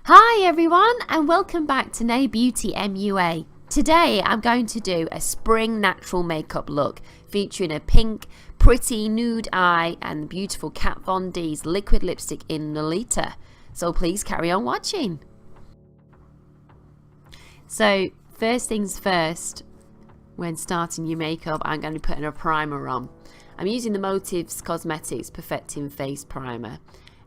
Hi everyone and welcome back to Nay Beauty MUA. Today I'm going to do a spring natural makeup look featuring a pink, pretty nude eye and beautiful Kat Von D's liquid lipstick in Lolita. So please carry on watching. So first things first, when starting your makeup I'm going to be putting a primer on. I'm using the Motives Cosmetics Perfecting Face Primer,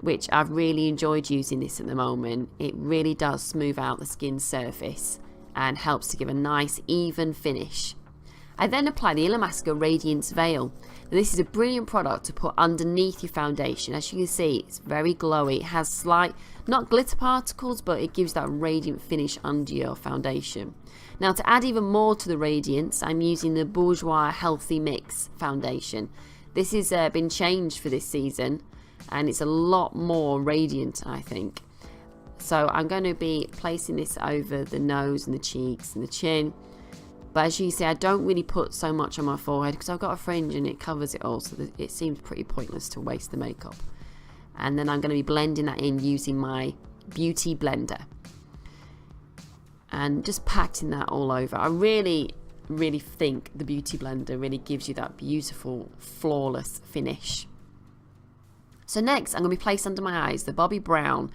which I've really enjoyed using this at the moment. It really does smooth out the skin surface and helps to give a nice even finish. I then apply the Illamasqua Radiance Veil. Now, this is a brilliant product to put underneath your foundation. As you can see, it's very glowy. It has slight, not glitter particles, but it gives that radiant finish under your foundation. Now to add even more to the radiance, I'm using the Bourjois Healthy Mix foundation. This has been changed for this season and it's a lot more radiant, I think. So I'm going to be placing this over the nose and the cheeks and the chin. But as you see, I don't really put so much on my forehead because I've got a fringe and it covers it all, so that it seems pretty pointless to waste the makeup. And then I'm going to be blending that in using my beauty blender and just patting that all over. I really think the beauty blender really gives you that beautiful, flawless finish. So next, I'm going to be placing under my eyes the Bobbi Brown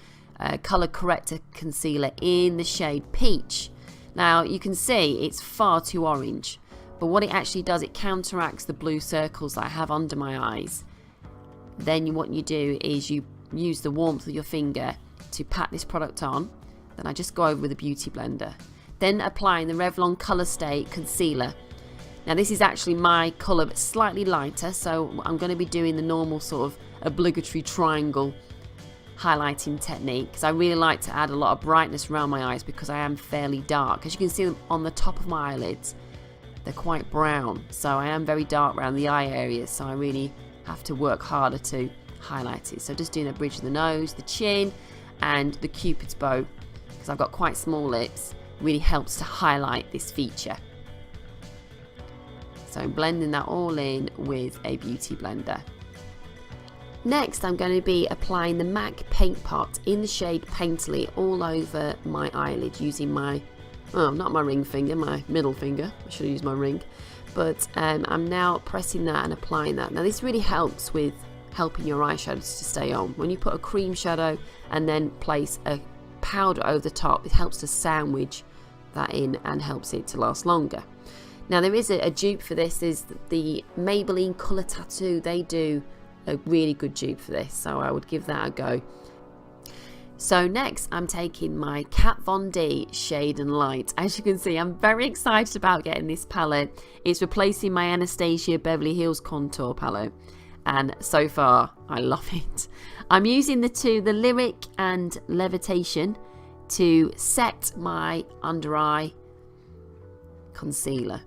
Color Corrector Concealer in the shade Peach. Now, you can see it's far too orange, but what it actually does, it counteracts the blue circles that I have under my eyes. Then what you do is you use the warmth of your finger to pat this product on. Then I just go over with a beauty blender. Then applying the Revlon Colorstay Concealer. Now this is actually my colour, but slightly lighter, so I'm going to be doing the normal sort of obligatory triangle highlighting technique because I really like to add a lot of brightness around my eyes because I am fairly dark. As you can see on the top of my eyelids, they're quite brown, so I am very dark around the eye areas, so I really have to work harder to highlight it. So just doing a bridge of the nose, the chin and the cupid's bow, because I've got quite small lips, really helps to highlight this feature. So I'm blending that all in with a beauty blender. Next, I'm going to be applying the MAC Paint Pot in the shade Painterly all over my eyelid using my, not my ring finger, my middle finger. I should have used my ring. But I'm now pressing that and applying that. Now this really helps with helping your eyeshadows to stay on. When you put a cream shadow and then place a powder over the top, it helps to sandwich that in and helps it to last longer. Now there is a dupe for this, is the Maybelline Colour Tattoo. They do a really good dupe for this, so I would give that a go. So next I'm taking my Kat Von D Shade and Light. As you can see, I'm very excited about getting this palette. It's replacing my Anastasia Beverly Hills Contour palette, and so far I love it. I'm using the Lyric and Levitation to set my under eye concealer.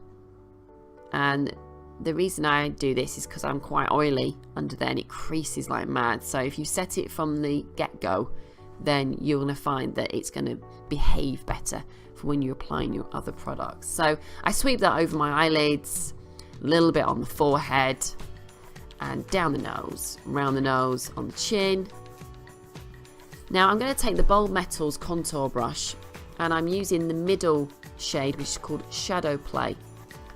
And the reason I do this is because I'm quite oily under there and it creases like mad. So if you set it from the get-go, then you're going to find that it's going to behave better for when you're applying your other products. So I sweep that over my eyelids, a little bit on the forehead and down the nose, around the nose, on the chin. Now I'm going to take the Bold Metals contour brush and I'm using the middle shade, which is called Shadow Play.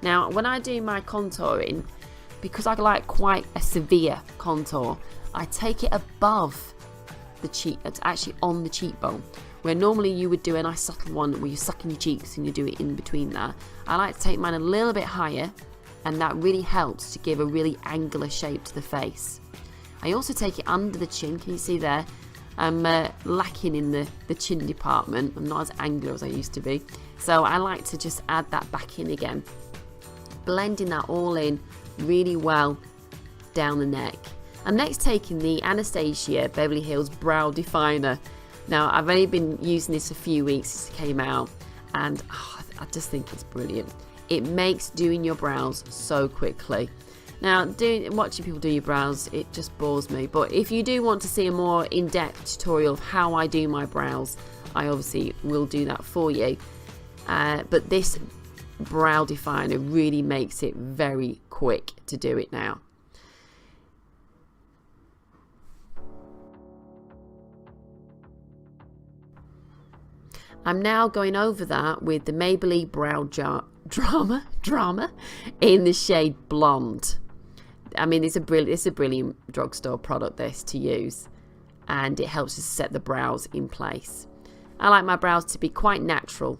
Now when I do my contouring, because I like quite a severe contour, I take it above the cheek. It's actually on the cheekbone, where normally you would do a nice subtle one where you're sucking your cheeks and you do it in between that. I like to take mine a little bit higher, and that really helps to give a really angular shape to the face. I also take it under the chin. Can you see there? I'm lacking in the chin department. I'm not as angular as I used to be, so I like to just add that back in again, blending that all in really well down the neck. I'm next taking the Anastasia Beverly Hills Brow Definer. Now I've only been using this a few weeks since it came out, and I just think it's brilliant. It makes doing your brows so quickly. Now watching people do your brows, it just bores me, but if you do want to see a more in-depth tutorial of how I do my brows, I obviously will do that for you. But this brow definer really makes it very quick to do it now. I'm now going over that with the Maybelline Brow Drama in the shade Blonde. I mean, it's a brilliant drugstore product, this, to use, and it helps us set the brows in place. I like my brows to be quite natural.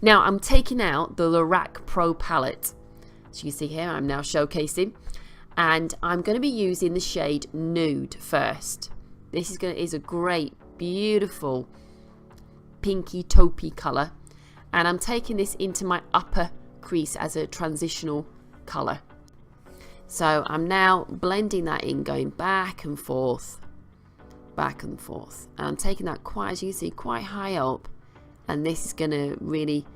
Now I'm taking out the Lorac Pro Palette. As you can see here, I'm now showcasing, and I'm going to be using the shade Nude first. This is a great, beautiful pinky taupey colour, and I'm taking this into my upper crease as a transitional colour. So I'm now blending that in, going back and forth, and I'm taking that quite, as you can see, quite high up, and this is going to really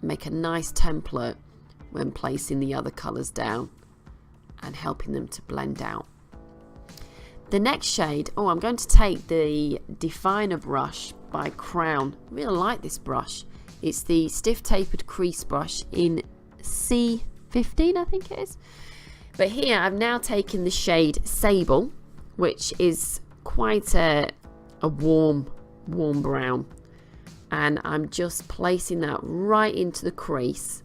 make a nice template when placing the other colours down and helping them to blend out. The next shade, I'm going to take the Definer brush by Crown. I really like this brush. It's the stiff tapered crease brush in C15, I think it is. But here I've now taken the shade Sable, which is quite a warm brown, and I'm just placing that right into the crease,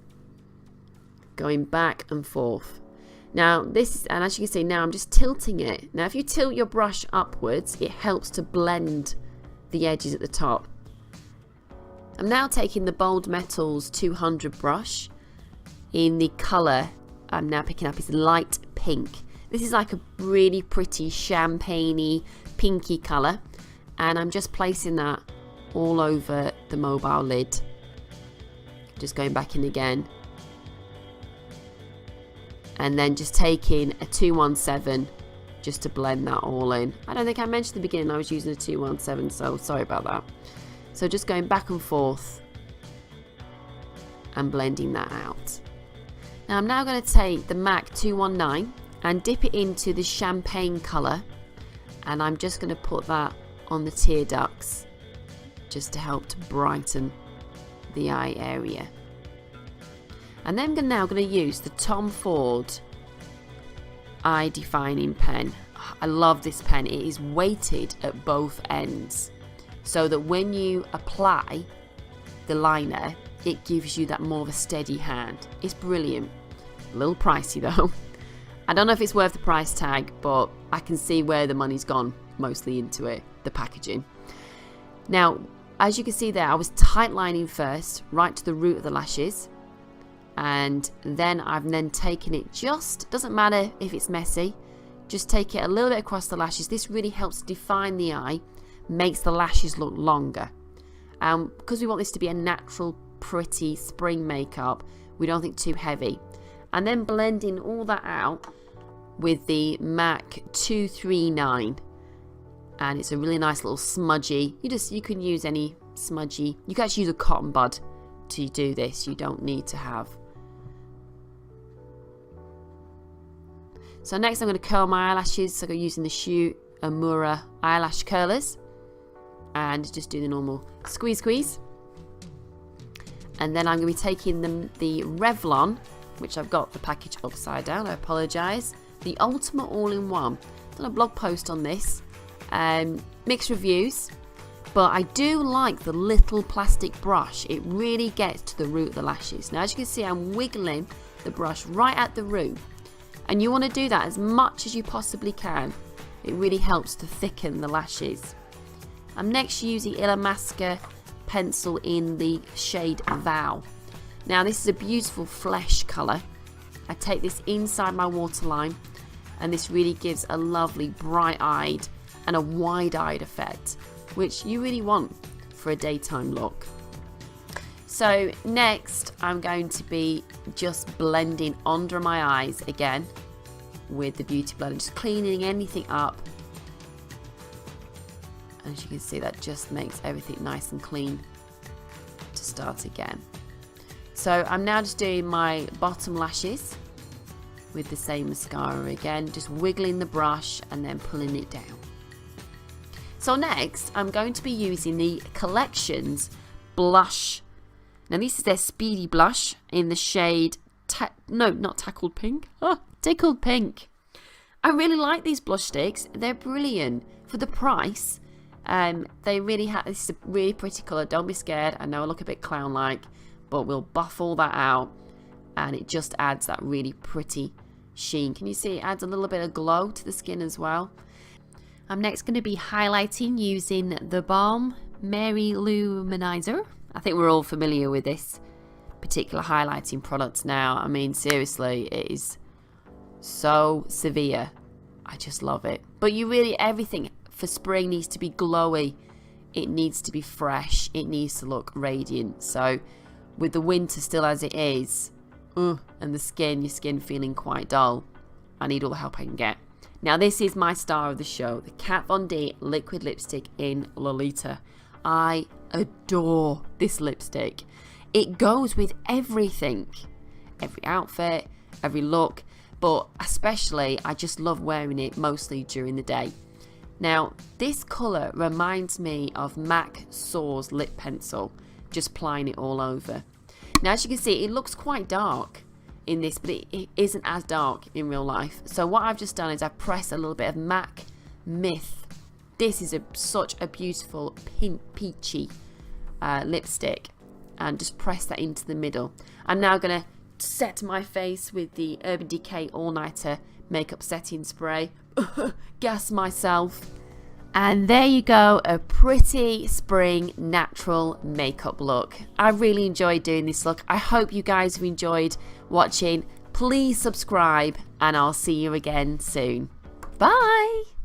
going back and forth. Now this, and as you can see now, I'm just tilting it. Now if you tilt your brush upwards, it helps to blend the edges at the top. I'm now taking the Bold Metals 200 brush in the colour I'm now picking up is light pink. This is like a really pretty champagne-y pinky colour, and I'm just placing that all over the mobile lid. Just going back in again, and then just taking a 217 just to blend that all in. I don't think I mentioned at the beginning I was using a 217, so sorry about that. So just going back and forth and blending that out. Now I'm now going to take the MAC 219 and dip it into the champagne colour, and I'm just going to put that on the tear ducts just to help to brighten the eye area. And then I'm now going to use the Tom Ford eye defining pen. I love this pen. It is weighted at both ends so that when you apply the liner, it gives you that more of a steady hand. It's brilliant. A little pricey though. I don't know if it's worth the price tag, but I can see where the money's gone mostly into it, the packaging. Now, as you can see there, I was tight lining first, right to the root of the lashes, and then I've taken it, just doesn't matter if it's messy, just take it a little bit across the lashes. This really helps define the eye, makes the lashes look longer. Because we want this to be a natural, pretty spring makeup, we don't think too heavy. And then blending all that out with the MAC 239, and it's a really nice little smudgy. You can use any smudgy. You can actually use a cotton bud to do this. You don't need to have. So next I'm going to curl my eyelashes. So I'm using the Uemura eyelash curlers, and just do the normal squeeze. And then I'm going to be taking the Revlon, which I've got the package upside down, I apologise, the Ultimare All-in-One. I've done a blog post on this, mixed reviews, but I do like the little plastic brush. It really gets to the root of the lashes. Now as you can see, I'm wiggling the brush right at the root, and you want to do that as much as you possibly can. It really helps to thicken the lashes. I'm next using Illamasqua pencil in the shade Vow. Now this is a beautiful flesh colour. I take this inside my waterline, and this really gives a lovely bright-eyed and a wide-eyed effect, which you really want for a daytime look. So next I'm going to be just blending under my eyes again with the Beauty Blender, just cleaning anything up. As you can see, that just makes everything nice and clean to start again. So I'm now just doing my bottom lashes with the same mascara again, just wiggling the brush and then pulling it down. So next I'm going to be using the Collections blush. Now this is their Speedy blush in the shade, Tickled Pink. I really like these blush sticks. They're brilliant. For the price, They really have, this is a really pretty colour. Don't be scared. I know I look a bit clown-like, but we'll buff all that out, and it just adds that really pretty sheen. Can you see it adds a little bit of glow to the skin as well? I'm next going to be highlighting using the Balm Mary Lou Manizer. I think we're all familiar with this particular highlighting product now. I mean, seriously, it is so severe. I just love it. But you really, everything for spring needs to be glowy. It needs to be fresh. It needs to look radiant. So with the winter still as it is, and the skin, your skin feeling quite dull, I need all the help I can get. Now this is my star of the show, the Kat Von D liquid lipstick in Lolita. I adore this lipstick. It goes with everything, every outfit, every look, but especially I just love wearing it mostly during the day. Now this colour reminds me of MAC Soars lip pencil, just applying it all over. Now as you can see, it looks quite dark in this, but it isn't as dark in real life. So what I've just done is I've pressed a little bit of MAC Myth. This is such a beautiful pink peachy lipstick, and just press that into the middle. I'm now going to set my face with the Urban Decay All Nighter makeup setting spray. Gas myself. And there you go, a pretty spring natural makeup look. I really enjoyed doing this look. I hope you guys have enjoyed watching. Please subscribe, and I'll see you again soon. Bye!